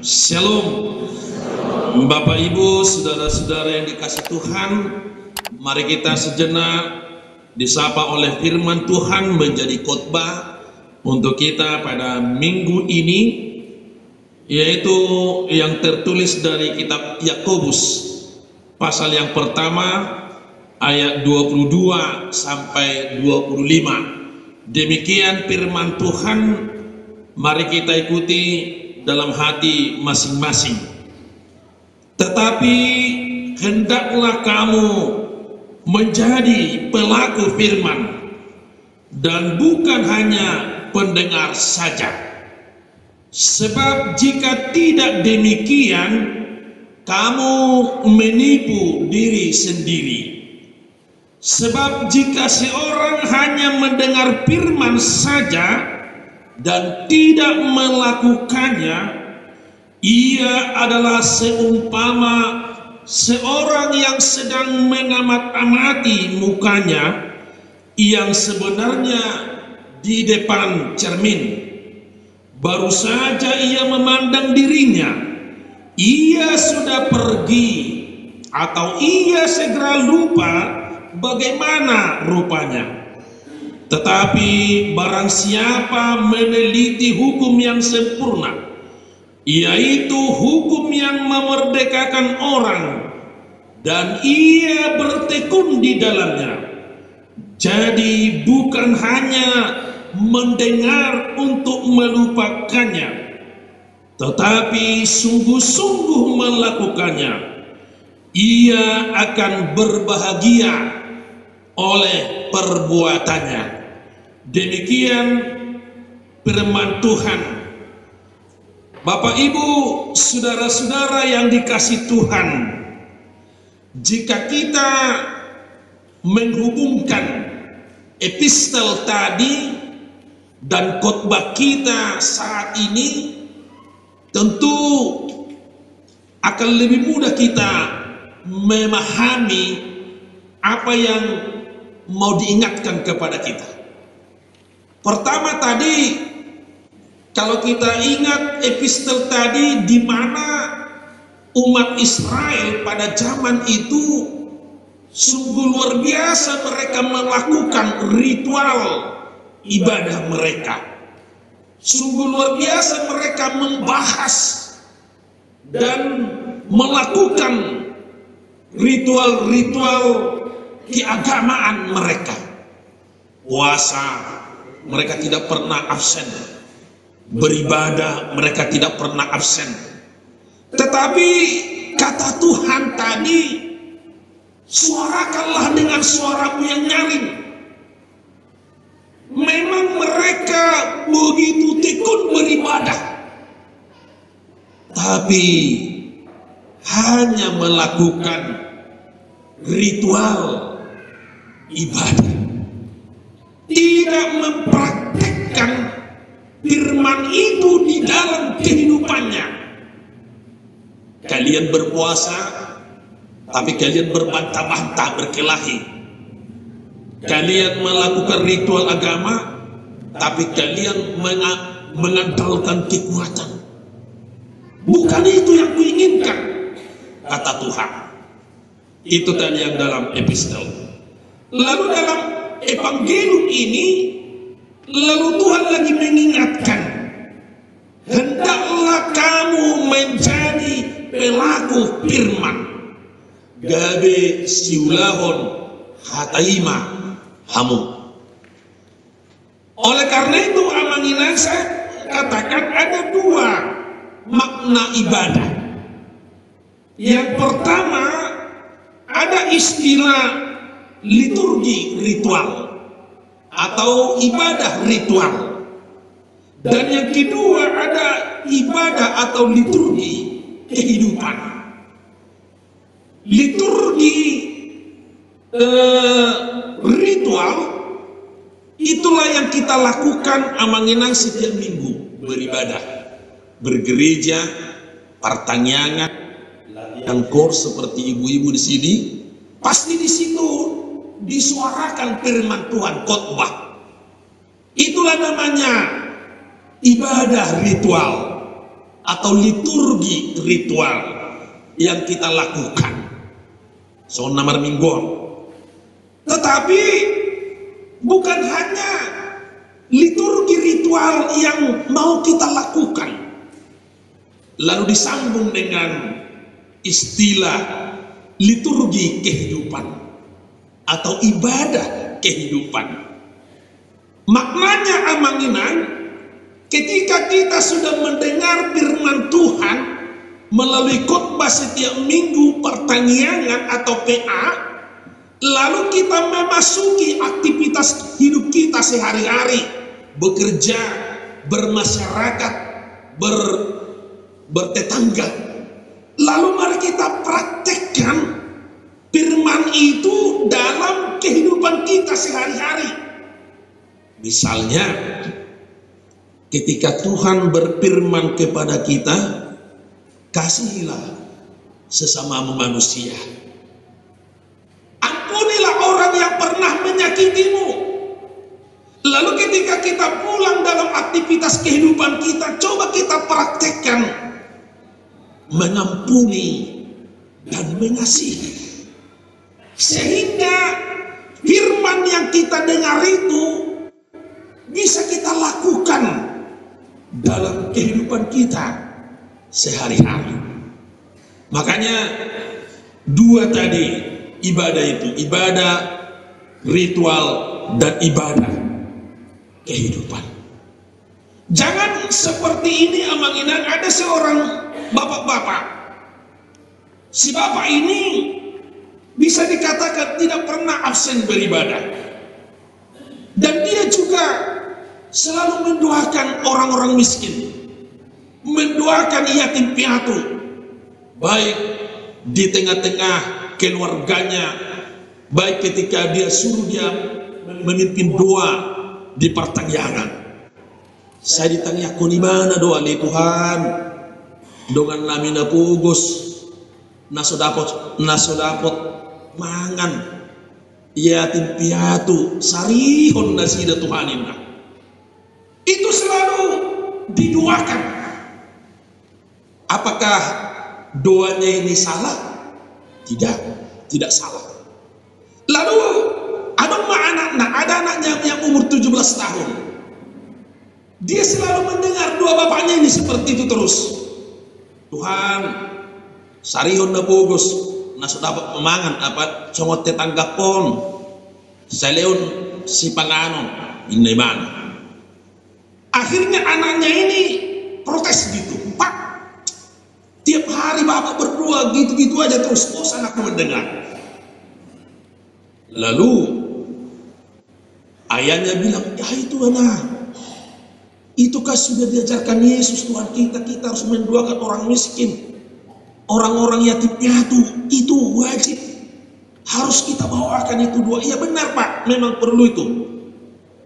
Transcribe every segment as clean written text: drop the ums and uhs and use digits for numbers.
Shalom, Bapak Ibu, saudara-saudara yang dikasih Tuhan. Mari kita sejenak disapa oleh firman Tuhan menjadi khotbah untuk kita pada minggu ini, yaitu yang tertulis dari kitab Yakobus pasal yang pertama ayat 22 sampai 25. Demikian firman Tuhan, mari kita ikuti dalam hati masing-masing. Tetapi hendaklah kamu menjadi pelaku firman dan bukan hanya pendengar saja. Sebab jika tidak demikian, kamu menipu diri sendiri. Sebab jika seorang hanya mendengar firman saja dan tidak melakukannya, ia adalah seumpama seorang yang sedang mengamat-amati mukanya yang sebenarnya di depan cermin. Baru saja ia memandang dirinya, ia sudah pergi atau ia segera lupa bagaimana rupanya. Tetapi barang siapa meneliti hukum yang sempurna, yaitu hukum yang memerdekakan orang, dan ia bertekun di dalamnya, jadi bukan hanya mendengar untuk melupakannya, tetapi sungguh-sungguh melakukannya, ia akan berbahagia oleh perbuatannya. Demikian firman Tuhan. Bapak Ibu, saudara-saudara yang dikasih Tuhan, jika kita menghubungkan epistel tadi dan khotbah kita saat ini, tentu akan lebih mudah kita memahami apa yang mau diingatkan kepada kita. Pertama tadi, kalau kita ingat epistel tadi, di mana umat Israel pada zaman itu sungguh luar biasa mereka melakukan ritual ibadah mereka. Sungguh luar biasa mereka membahas dan melakukan ritual-ritual keagamaan mereka. Puasa mereka tidak pernah absen, beribadah mereka tidak pernah absen. Tetapi kata Tuhan tadi, suarakanlah dengan suaramu yang nyaring. Memang mereka begitu tekun beribadah, tapi hanya melakukan ritual ibadah, tidak mempraktekkan firman itu di dalam kehidupannya. Kalian berpuasa, tapi kalian berbantah-bantah, berkelahi. Kalian melakukan ritual agama, tapi kalian mengandalkan kekuatan. Bukan itu yang kuinginkan, kata Tuhan. Itu tadi yang dalam epistel. Lalu dalam evangelium ini, lalu Tuhan lagi mengingatkan, hendaklah kamu menjadi pelaku firman. Gabe siulahon hataima hamu. Oleh karena itu amanginan saya katakan ada dua makna ibadah. Yang pertama, ada istilah liturgi ritual atau ibadah ritual, dan yang kedua ada ibadah atau liturgi kehidupan. Liturgi ritual itulah yang kita lakukan amanginan setiap minggu, beribadah, bergereja, pertanyaan, yang kor seperti ibu-ibu di sini, pasti di situ disuarakan firman Tuhan, khotbah. Itulah namanya ibadah ritual. atau liturgi ritual yang kita lakukan so nomor mingguan. Tetapi bukan hanya liturgi ritual yang mau kita lakukan lalu disambung dengan istilah liturgi kehidupan atau ibadah kehidupan. Maknanya amanginan, ketika kita sudah mendengar firman Tuhan melalui khotbah setiap minggu, pertanyaan atau PA, lalu kita memasuki aktivitas hidup kita sehari-hari, bekerja, bermasyarakat, bertetangga. Lalu mari kita praktekkan firman itu dalam kehidupan kita sehari-hari. Misalnya, ketika Tuhan berfirman kepada kita, kasihilah sesamamu manusia. Ampunilah orang yang pernah menyakitimu. Lalu ketika kita pulang dalam aktivitas kehidupan kita, coba kita praktekkan mengampuni dan mengasihi. Sehingga firman yang kita dengar itu bisa kita lakukan dalam kehidupan kita sehari-hari. Makanya dua tadi ibadah itu, ibadah ritual dan ibadah kehidupan. Jangan seperti ini amanginan, ada seorang bapak-bapak. Si bapak ini bisa dikatakan tidak pernah absen beribadah. Dan dia juga selalu mendoakan orang-orang miskin, mendoakan yatim piatu, baik di tengah-tengah keluarganya, baik ketika dia suruh dia memimpin doa di pertanyaan. Saya ditanya, kau di mana doa nih Tuhan? Dengan namina pugus, naso dapot mangan, yatim piatu, sarihon nasida Tuhaninna. Itu selalu didoakan. Apakah doanya ini salah? Tidak, tidak salah. Lalu ada anaknya yang umur 17 tahun. Dia selalu mendengar doa bapaknya ini seperti itu terus. Tuhan, sarihon na pugus, naso dapat memangan apa congot tetangga pon, saleon si panganon, ini mana? Akhirnya anaknya ini protes gitu, Pak, tiap hari bapak berdoa gitu-gitu aja terus, bosan aku mendengar. Lalu ayahnya bilang, ya itu anak, itukah sudah diajarkan Yesus Tuhan kita harus mendoakan orang miskin, orang-orang yatim piatu, itu wajib, harus kita bawakan itu doa. Iya benar Pak, memang perlu itu.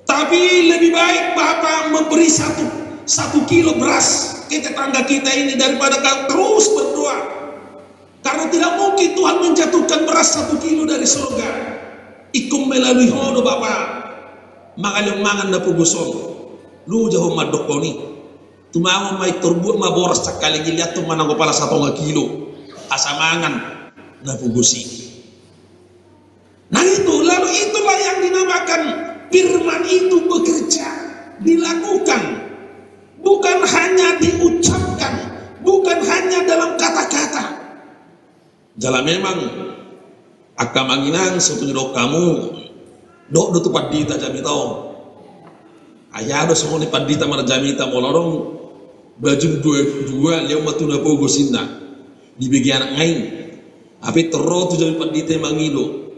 Tapi lebih baik Bapak memberi satu kilo beras ke tetangga kita ini daripada kau terus berdoa. Karena tidak mungkin Tuhan menjatuhkan beras 1 kilo dari surga. Ikum melalui hodo Bapak. Makalang mangan na puguson. Lu jauh madokoni. Tumawa may turbo maboras sakali giliat tumanang pala 1 kilo. Asamangan na pugusi. Nah itu, lalu itulah yang dinamakan firman itu bekerja, dilakukan, bukan hanya diucapkan, bukan hanya dalam kata-kata. Jala memang akamanginan setuju kamu dok do tupat dita jami tau. Ayah do semua ni padita marjamita molorong baju dua liang matuna pogo sinna di bagian ngain. Tapi terus tu jami padita mangilo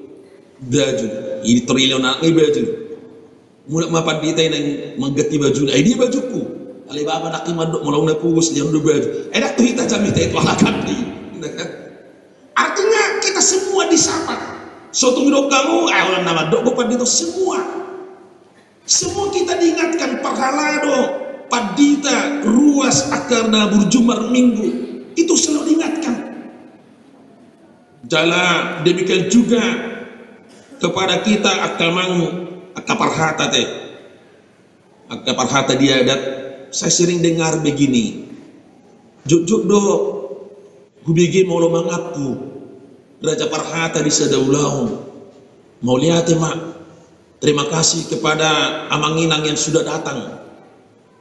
baju ini trillion na ngai baju. Mula mapadita yang menggati baju, dia bajuku. Alibaba nak imadok mulai pugos liang do baju. Dak tu hita jamita itu alakan ni. Artinya kita semua disapa. Suatu hidup kamu, orang nama dok padito semua kita diingatkan pahalado, padita, ruas akarna burjumar minggu itu selalu diingatkan. Jala demikian juga kepada kita akamangu. Akaparhata dia adat. Saya sering dengar begini, Juk do gubigi mau lo mengaku Raja Parhata di Sadaulau. Mau lihat mak, terima kasih kepada Amanginang yang sudah datang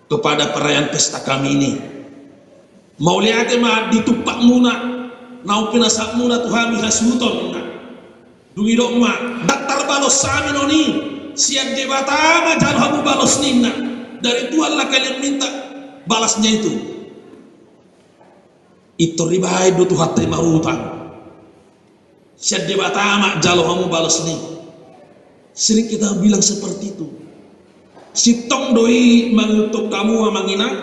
kepada perayaan pesta kami ini. Mau lihat mak di tupak muna, nau pinasak muna Tuhan hasuton mak. Dungi dok mak, datar balos sami noni, siap debata ma jalo hamu balos nina. Dari Tuhan lah kalian minta balasnya itu. Itu ribai do Tuhan terima utang. Siap debata ma jalo hamu balos nih. Sering kita bilang seperti itu. Si tong doi mengutuk kamu Amanginang.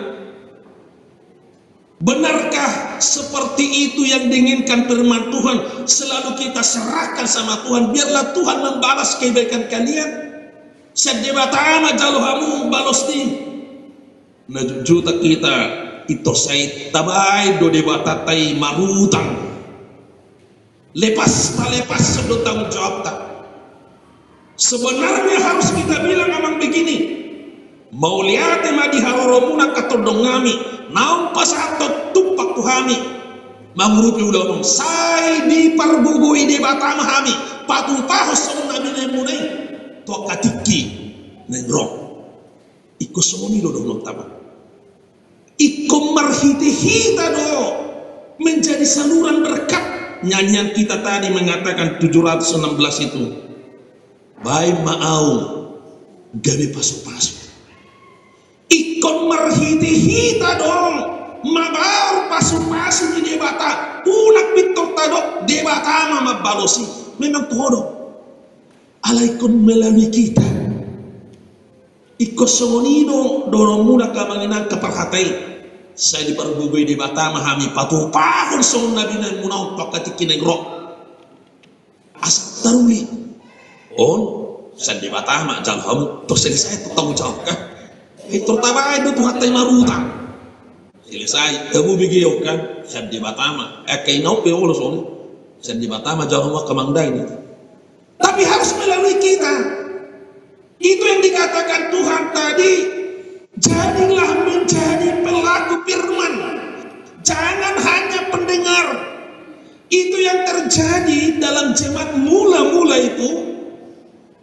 Benarkah seperti itu yang diinginkan firman Tuhan? Selalu kita serahkan sama Tuhan, biarlah Tuhan membalas kebaikan kalian. Sedebata jalohamu balos nih. Nah juta kita itu saya tabai do debata tai marutang. Lepas sedot tanggung jawab tak. Sebenarnya harus kita bilang amang begini. Mau lihat ma di haroromuna katodongami nampas atau tupak tuhami mangrupi udah ngomong sai di parbugui de batama hami patu tahos sama nabi nemunai to katiki nengrong iko somoni do dong tama iko marhiti-hita do menjadi saluran berkat. Nyanyian kita tadi mengatakan 716 itu baik mau gawe pasu-pasu ikon marhiti-hita dong mabar pasu-pasu di debata unak bitor tadok debata mama balosi memang todo alaikon melalui kita ikon songonido dorong muda kamanginang keperhatai saya diperbugui debata mahami patuh pahun song nabi nan munau pakati kinegro asal taruli on saya debata mah jalhamu terus saya tahu jawab kan terutama itu Tuhan terima utang selesai kamu begini kan saya di Batama kayak nau peolo soalnya saya di Batama jauh mah kemangdai ini tapi harus melalui kita itu yang dikatakan Tuhan tadi jadilah menjadi pelaku firman jangan hanya pendengar. Itu yang terjadi dalam jemaat mula-mula itu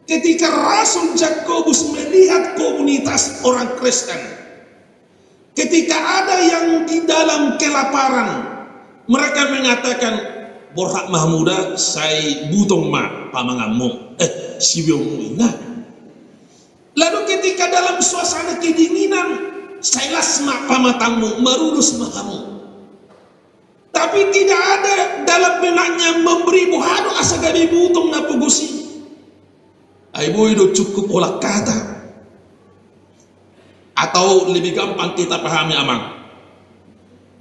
ketika Rasul Yakobus melihat komunitas orang Kristen, ketika ada yang di dalam kelaparan, mereka mengatakan, "Borak Mahmuda, saya butuh ma pamangamu, sibiongmu ingat." Lalu ketika dalam suasana kedinginan, saya lasma pamatangmu, merulus makamu. Tapi tidak ada dalam benaknya memberi bohado asagadi butuh na pugusi. Aibu itu cukup olah kata atau lebih gampang kita pahami amang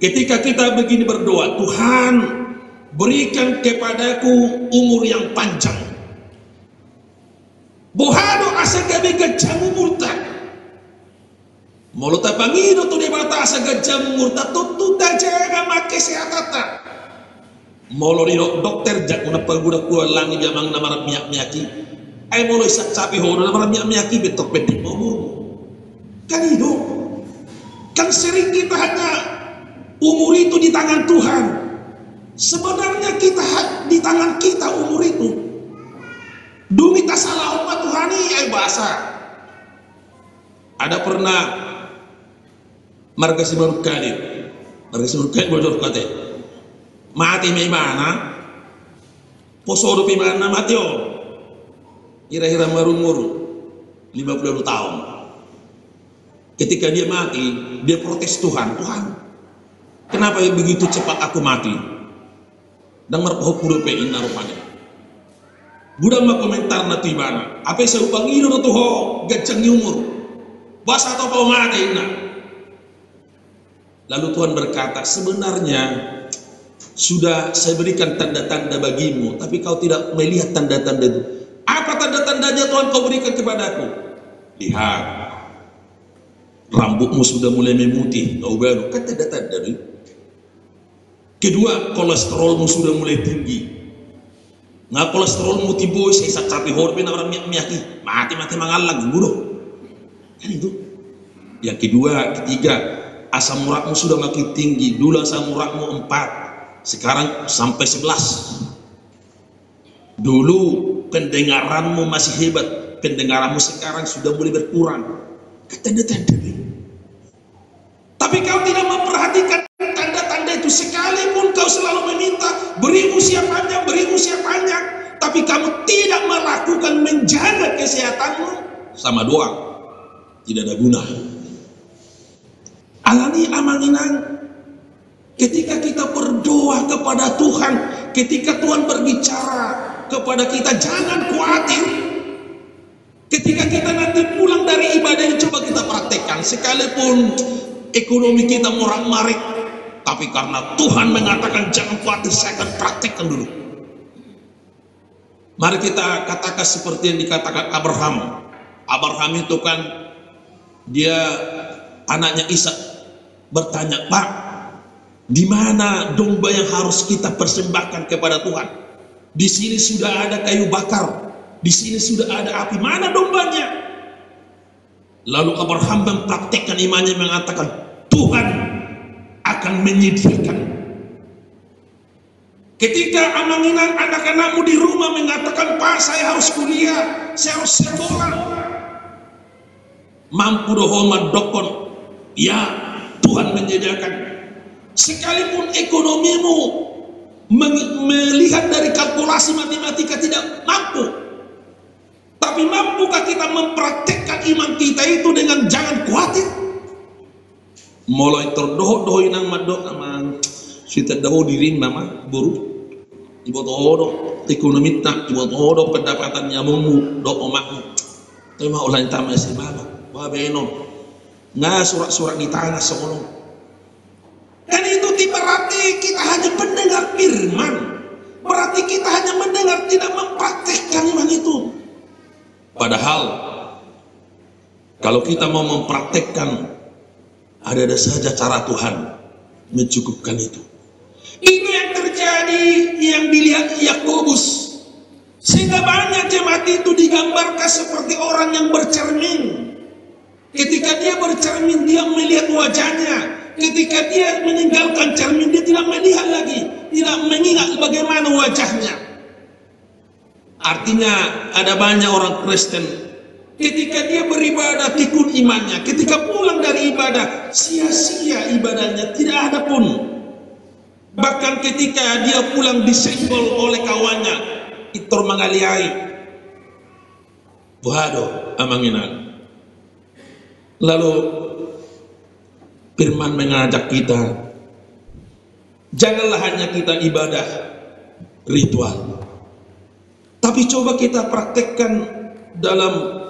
ketika kita begini berdoa, Tuhan berikan kepadaku umur yang panjang bohado asagabi gajamu murta molota pangido tu debata asagajamu murta tutu dajaga make sehatata molorido dokter jak una paguda ku langi jamang namara miak-miaki ay molo isak sapi hono na marami miyaki betok betik mo kan itu kan sering kita hanya umur itu di tangan Tuhan sebenarnya kita di tangan kita umur itu dumi tak salah umat Tuhani ay bahasa ada pernah marga si Marukali bojor kate mati may mana posodo pi mana mati o kira-kira umur 50 tahun. Ketika dia mati, dia protes Tuhan, kenapa begitu cepat aku mati? Dan merpohok purupein narupanya. Budak mah komentar na tibana, apa saya upang ino na tuho, gajang umur, basa atau pau mati na. Lalu Tuhan berkata, sebenarnya sudah saya berikan tanda-tanda bagimu, tapi kau tidak melihat tanda-tanda itu. Apa tanda-tandanya Tuhan kau berikan kepadaku? Lihat, rambutmu sudah mulai memutih, kau baru kan tanda-tanda itu. Kedua, kolesterolmu sudah mulai tinggi. Nga kolesterolmu tiboy sa isang sapi horbe na orang miyaki, mati-mati mangalag, budo. Kan itu. Yang kedua, ketiga, asam uratmu sudah makin tinggi. Dulu asam uratmu 4, sekarang sampai 11. Dulu pendengaranmu masih hebat, pendengaranmu sekarang sudah mulai berkurang. Tanda-tanda. Tapi kau tidak memperhatikan tanda-tanda itu. Sekalipun kau selalu meminta, beri usia panjang, beri usia panjang, tapi kamu tidak melakukan menjaga kesehatanmu, sama doa, tidak ada guna. Alani amanginang, ketika kita berdoa kepada Tuhan, ketika Tuhan berbicara kepada kita, jangan khawatir. Ketika kita nanti pulang dari ibadah ini, coba kita praktekkan. Sekalipun ekonomi kita morak-marik, tapi karena Tuhan mengatakan jangan khawatir, saya akan praktekkan dulu. Mari kita katakan seperti yang dikatakan Abraham. Abraham itu kan dia anaknya Ishak bertanya, Pak, di mana domba yang harus kita persembahkan kepada Tuhan? Di sini sudah ada kayu bakar, di sini sudah ada api, mana dombanya? Lalu Abraham mempraktekkan imannya, mengatakan Tuhan akan menyediakan. Ketika amanginan anak-anakmu di rumah mengatakan, Pak, saya harus kuliah, saya harus sekolah, mampu dohoma dokon, ya Tuhan menyediakan. Sekalipun ekonomimu melihat dari kalkulasi matematika tidak mampu, tapi mampukah kita mempraktekkan iman kita itu dengan jangan khawatir? Mulai terdoh-doh inang madok nama kita doh diri mama buru ibu todo ekonomi tak ibu todo pendapatan nyamumu do omakmu tema ulang tamai si baba babeno nggak surat-surat di tanah sekolah. Dan itu berarti kita hanya mendengar firman, berarti kita hanya mendengar, tidak mempraktekkan iman itu. Padahal kalau kita mau mempraktekkan, ada saja cara Tuhan mencukupkan itu. Itu yang terjadi, yang dilihat Yakobus, sehingga banyak jemaat itu digambarkan seperti orang yang bercermin. Ketika dia bercermin, dia melihat wajahnya. Ketika dia meninggalkan cermin, dia tidak melihat lagi, tidak mengingat bagaimana wajahnya. Artinya ada banyak orang Kristen, ketika dia beribadah tikun imannya, ketika pulang dari ibadah sia-sia ibadahnya, tidak ada pun. Bahkan ketika dia pulang disenggol oleh kawannya, itu mengaliai. Waduh, amanginan. Lalu firman mengajak kita, janganlah hanya kita ibadah ritual, tapi coba kita praktekkan dalam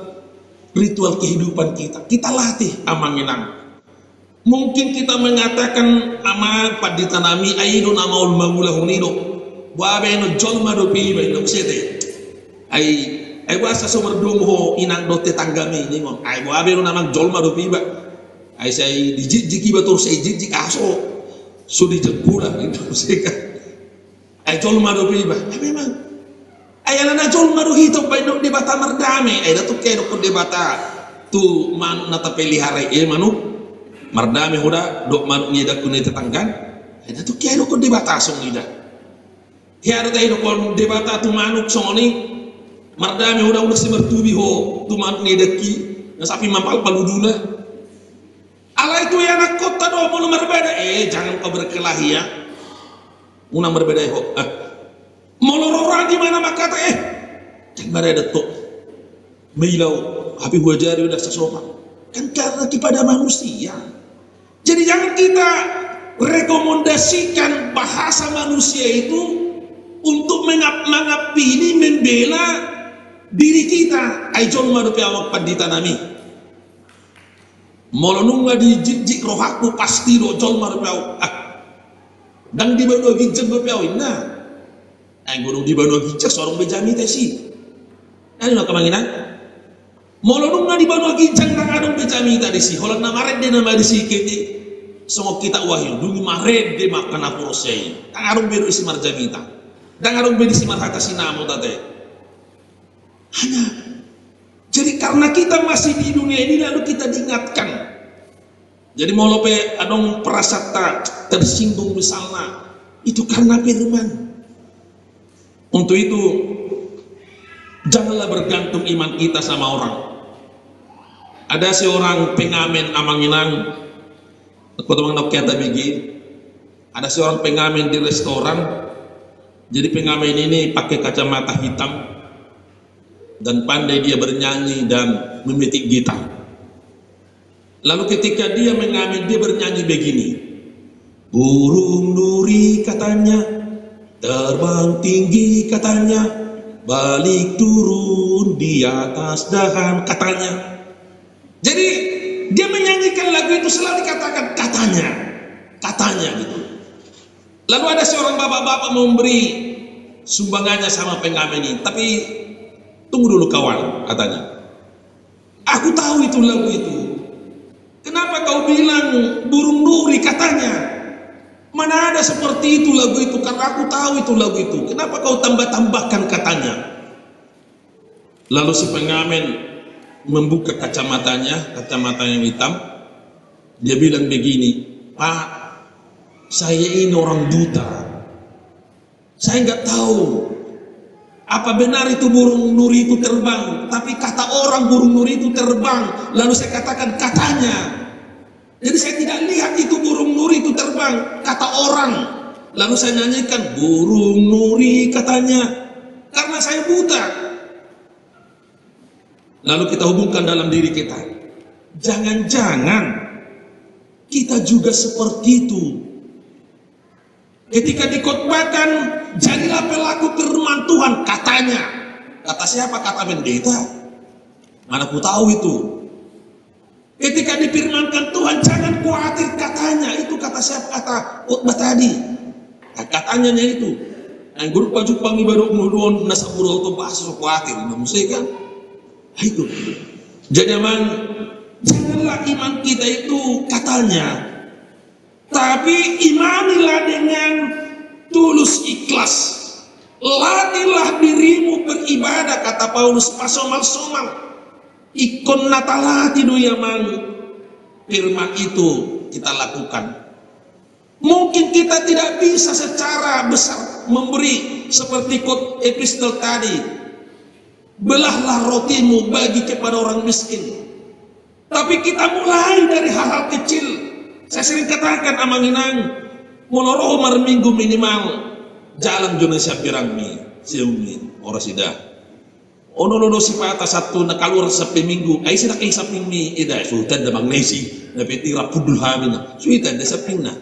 ritual kehidupan kita. Kita latih amanginang. Mungkin kita mengatakan ama paditanami aido nama ulmangula hunido wabeno jolma do pi beno sete ai wasa somar domo inang do tetanggami ningon ai wabeno nama jolma do pi ba ai sai dijiki batur sai jiki aso sudi jekula itu seka ai jolma do pi ba memang ai alana jolma do hito beno di bata mardame ai datu ke do de bata tu manu nata pelihara manu mardame huda dok manuk ngida kune tetanggan ada tu kiai dok debata song ngida ya ada dok kon debata tu manuk songoni mardame huda si mertubi ho tu manuk ngida ki na sapi mampal paluduna ala itu ya anak kota do mau berbeda jangan kau berkelahi ya unang berbeda ho molorora di mana makata jangan ada tok meilau api gua jari udah sesopan kan karena kepada manusia. Jadi jangan kita rekomendasikan bahasa manusia itu untuk mengapini, membela diri kita. Aijol madupi awak panditanami. Molonunga di jijik rohaku pasti do jol madupi awak. Dan di banu gijek madupi awak. Nah, ay gunung di banu gijek seorang bejami tesi. Ano nakamanginan? Molonunga di banu gijek nang adong bejami tadi si. Holang namaret din nama di si kiti. Songok kita wahyu dungi mared de makan apurosei tangarong bedo isi marjamita tangarong bedo isi marhata sinamo tate hanya jadi karena kita masih di dunia ini lalu kita diingatkan Jadi mau lope adong prasata tersinggung misalnya, itu karena firman. Untuk itu janganlah bergantung iman kita sama orang. Ada seorang pengamen amanginan, aku teman kata bigi. Ada seorang pengamen di restoran. Jadi pengamen ini pakai kacamata hitam dan pandai dia bernyanyi dan memetik gitar. Lalu ketika dia mengamen, dia bernyanyi begini. Burung duri katanya, terbang tinggi katanya, balik turun di atas dahan katanya. Jadi dia menyanyikan lagu itu selalu dikatakan katanya gitu. Lalu ada seorang bapak-bapak memberi sumbangannya sama pengamen ini, tapi tunggu dulu kawan, katanya. Aku tahu itu lagu itu. Kenapa kau bilang burung duri katanya? Mana ada seperti itu lagu itu, karena aku tahu itu lagu itu. Kenapa kau tambah-tambahkan katanya? Lalu si pengamen membuka kacamatanya, kacamata yang hitam. Dia bilang begini, Pak, saya ini orang buta. Saya nggak tahu apa benar itu burung nuri itu terbang, tapi kata orang burung nuri itu terbang, lalu saya katakan katanya. Jadi saya tidak lihat itu burung nuri itu terbang, kata orang. Lalu saya nyanyikan burung nuri katanya, karena saya buta. Lalu kita hubungkan dalam diri kita, jangan-jangan kita juga seperti itu. Ketika dikotbahkan, jadilah pelaku firman Tuhan katanya. Kata siapa? Kata pendeta. Mana ku tahu itu. Ketika difirmankan Tuhan, jangan khawatir katanya. Itu kata siapa? Kata khotbah tadi. Nah, katanya itu. Yang grup baju pangibadok nuduan nasa burau itu bahasa khawatir. Musik kan? Itu. Jadi emang janganlah iman kita itu katanya. Tapi imanilah dengan tulus ikhlas. Latihlah dirimu beribadah, kata Paulus, pasomal-somal. Ikon natalati do yamang. Firman itu kita lakukan. Mungkin kita tidak bisa secara besar memberi seperti kod epistel tadi. Belahlah rotimu bagi kepada orang miskin. Tapi kita mulai dari hal-hal kecil. Saya sering katakan amanginang, moloroh mar minggu minimal jalan Indonesia pirangmi, siumi, orang sida. Ono lodo sipata satu nak keluar sapi minggu, ai sida kai sapi mi, ida sultan da magnesi, na petira pudul hamina, sultan da sapina.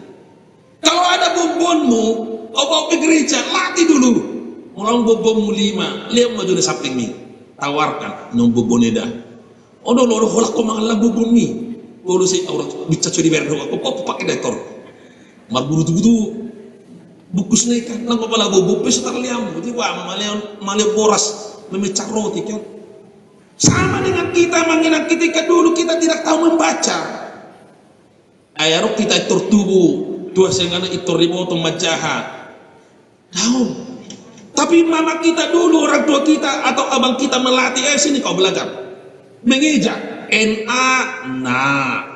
Kalau ada bobonmu, kau bawa ke gereja, latih dulu. Orang bobonmu 5, lihat maju da sapi mi, tawarkan nom boboneda. Ono lodo holak ko mangalang bobon mi. Kalau si orang bisa curi berdoa, kok pakai detor, marburu tu bukus nih kan, nang kepala bobo setar liam, jadi wah malah boras memecah roti kan, sama dengan kita mengingat ketika dulu kita tidak tahu membaca, ayarok kita tertubuh, tua sengana itu riboto majaha, tahu, tapi mama kita dulu orang tua kita atau abang kita melatih, sini kau belajar, mengeja. N-A, na,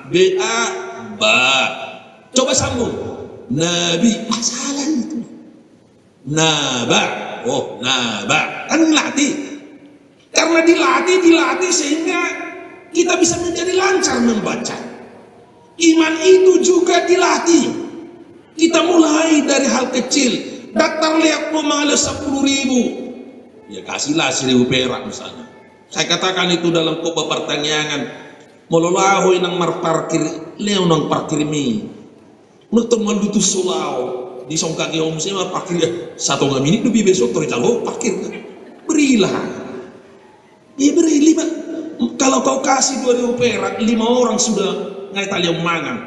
B-A, ba. Coba sambung. Nabi, masalah itu. Naba, oh naba. Kan dilatih. Karena dilatih sehingga kita bisa menjadi lancar membaca. Iman itu juga dilatih. Kita mulai dari hal kecil. Daftar lihat pemalas 10.000. Ya kasihlah 1.000 perak misalnya. Saya katakan itu dalam khotbah pertanyaan. Mololahoy nang marparkir, leo nang parkir mi. Nutong malutu sulau. Di songkaki om saya parkir 1 menit lebih besok terjalo parkir. Berilah. Ya beri 5. Kalau kau kasih 2.000 perak, 5 orang sudah ngai tali mangan.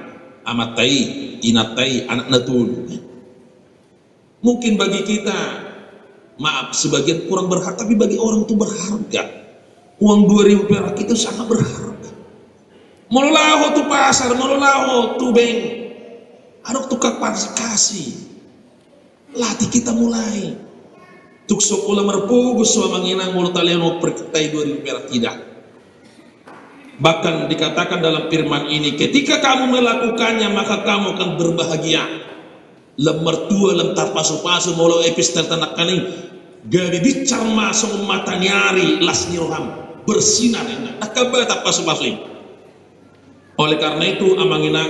Amatai, inatai, anak natul. Mungkin bagi kita, maaf sebagian kurang berharga, tapi bagi orang itu berharga. Uang 2.000 perak itu sangat berharga. Mololaho tu pasar, mololaho tu bank. Adok tukang kasih. Latih kita mulai. Tuk sekolah merpugus so manginang mulu talian mau perkitai 2.000 perak tidak. Bahkan dikatakan dalam firman ini, ketika kamu melakukannya maka kamu akan berbahagia. Lem mertua lem tarpasu-pasu molo epistel tanak kaning gari bicar masuk mata nyari las roham bersinar indah nakaba tarpasu-pasu. Oleh karena itu amangina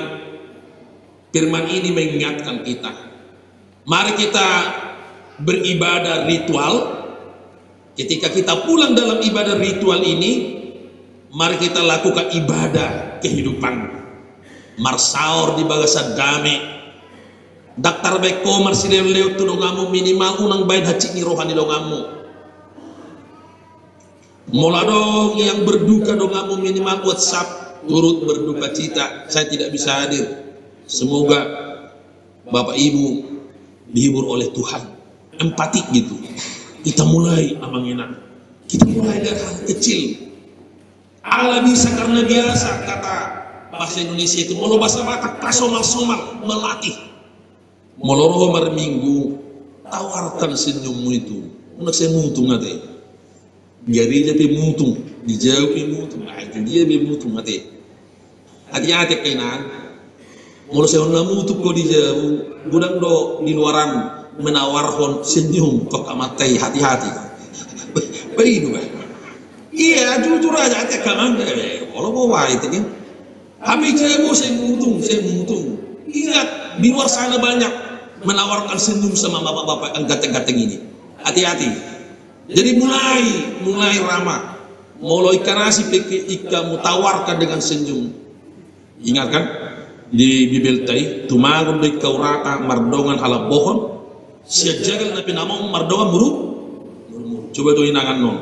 firman ini mengingatkan kita, mari kita beribadah ritual. Ketika kita pulang dalam ibadah ritual ini, mari kita lakukan ibadah kehidupan. Marsaur di bagasa dame daktar beko marsileo tu dongamu minimal unang bain hacik ni rohani dongamu. Molado yang berduka dongamu minimal WhatsApp turut berduka cita, saya tidak bisa hadir. Semoga Bapak Ibu dihibur oleh Tuhan, empatik gitu. Kita mulai amangina, kita mulai dari hal kecil. Allah bisa karena biasa, kata bahasa Indonesia itu molo bahasa Batak pasomal-somal melatih. Molo roh minggu tawarkan senyummu itu. Unak saya mutung ate. Gari dia mutung, dijauh mutung. Nah itu dia mutung ate. Hati-hati kainan. Molo saya mutung kok dijauh, gudang do di luaran menawarkan senyum kok amatai, hati-hati. Begitu kan? Iya, jujur aja aja kangen deh. Kalau bawa itu kan, habis saya mutung. Ingat, di luar sana banyak menawarkan senyum sama bapak-bapak yang ganteng-ganteng ini. Hati-hati. Jadi mulai ramah. Mulai ikanasi ikamu tawarkan dengan senyum. Ingat kan? Di Bibel tai, tumagun baik kau rata mardongan halap bohon. Siap jagal napi nama mardongan buruk. Coba tuh inangan non.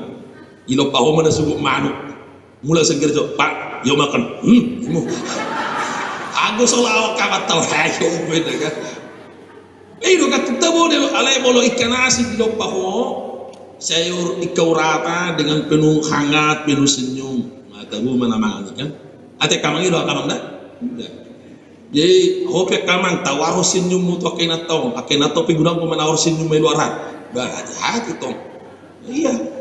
Ilo paho mana subuh manuk. Mula segera jawab, Pak, yo makan. Aku soal kamat tau hayo beda kan. Itu kan tabo delo alai bolo ikan nasi di lo paho. Sayur ikau rata dengan penuh hangat, penuh senyum. Mata bu mana mangan kan? Ate kamang itu kamang dah. Jadi hope kamang tawaro senyum mutu akenato pigudang pemenawar senyum meluaran. Hati-hati tong. Iya.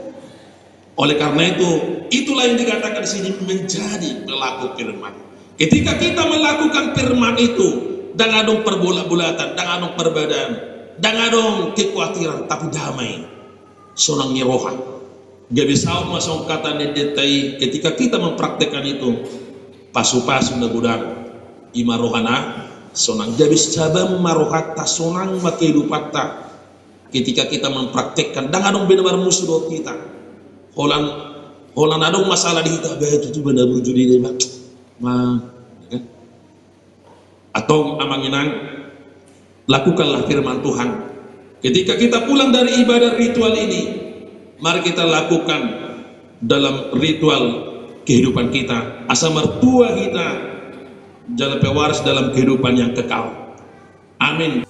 Oleh karena itu, itulah yang dikatakan di sini menjadi pelaku firman. Ketika kita melakukan firman itu, jangan dong perbulat-bulatan, jangan dong perbedaan, jangan dong kekhawatiran, tapi damai. Sonang nyerohan. Gak bisa masuk kata nedetai. Ketika kita mempraktekkan itu, pasu-pasu na gudang. Ima rohana sonang jabis cabam marohata sonang makehidupatta. Ketika kita mempraktekkan dengan dong benar musuh kita holan adong masalah di kita itu benar berjudi deh bang atau amanginan lakukanlah firman Tuhan. Ketika kita pulang dari ibadah ritual ini, mari kita lakukan dalam ritual kehidupan kita asa mertua kita jalan pewaris dalam kehidupan yang kekal. Amin.